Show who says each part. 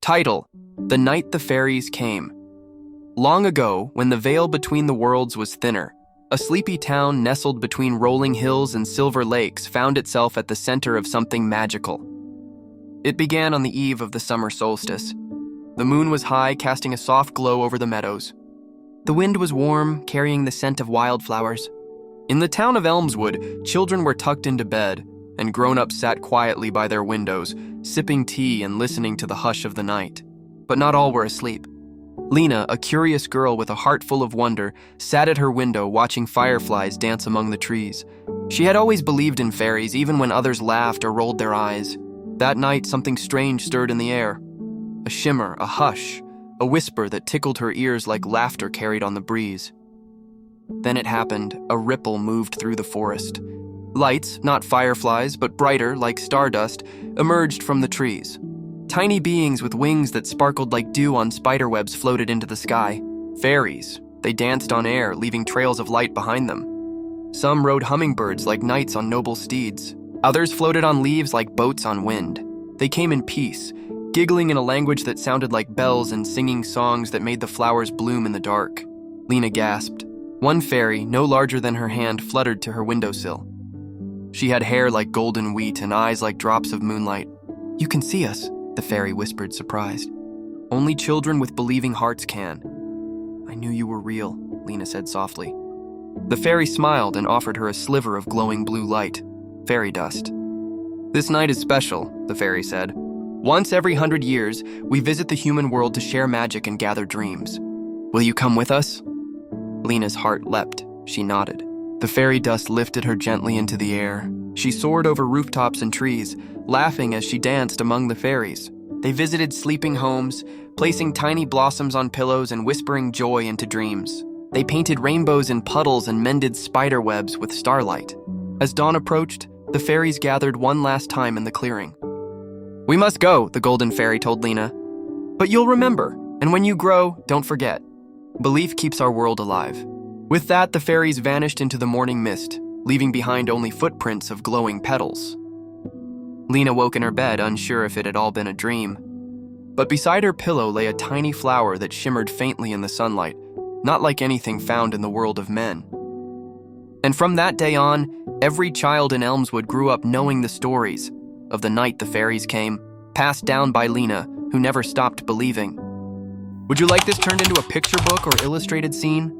Speaker 1: Title: The Night the Fairies Came. Long ago, when the veil between the worlds was thinner, a sleepy town nestled between rolling hills and silver lakes found itself at the center of something magical. It began on the eve of the summer solstice. The moon was high, casting a soft glow over the meadows. The wind was warm, carrying the scent of wildflowers. In the town of Elmswood, children were tucked into bed, and grown-ups sat quietly by their windows, sipping tea and listening to the hush of the night. But not all were asleep. Lena, a curious girl with a heart full of wonder, sat at her window watching fireflies dance among the trees. She had always believed in fairies, even when others laughed or rolled their eyes. That night, something strange stirred in the air. A shimmer, a hush, a whisper that tickled her ears like laughter carried on the breeze. Then it happened. A ripple moved through the forest. Lights, not fireflies, but brighter, like stardust, emerged from the trees. Tiny beings with wings that sparkled like dew on spiderwebs floated into the sky. Fairies. They danced on air, leaving trails of light behind them. Some rode hummingbirds like knights on noble steeds. Others floated on leaves like boats on wind. They came in peace, giggling in a language that sounded like bells and singing songs that made the flowers bloom in the dark. Lena gasped. One fairy, no larger than her hand, fluttered to her windowsill. She had hair like golden wheat and eyes like drops of moonlight. "You can see us," the fairy whispered, surprised. "Only children with believing hearts can." "I knew you were real," Lena said softly. The fairy smiled and offered her a sliver of glowing blue light, fairy dust. "This night is special," the fairy said. "Once every 100 years, we visit the human world to share magic and gather dreams. Will you come with us?" Lena's heart leapt. She nodded. The fairy dust lifted her gently into the air. She soared over rooftops and trees, laughing as she danced among the fairies. They visited sleeping homes, placing tiny blossoms on pillows and whispering joy into dreams. They painted rainbows in puddles and mended spider webs with starlight. As dawn approached, the fairies gathered one last time in the clearing. "We must go," the golden fairy told Lena. "But you'll remember, and when you grow, don't forget. Belief keeps our world alive." With that, the fairies vanished into the morning mist, leaving behind only footprints of glowing petals. Lena woke in her bed, unsure if it had all been a dream. But beside her pillow lay a tiny flower that shimmered faintly in the sunlight, not like anything found in the world of men. And from that day on, every child in Elmswood grew up knowing the stories of the night the fairies came, passed down by Lena, who never stopped believing. Would you like this turned into a picture book or illustrated scene?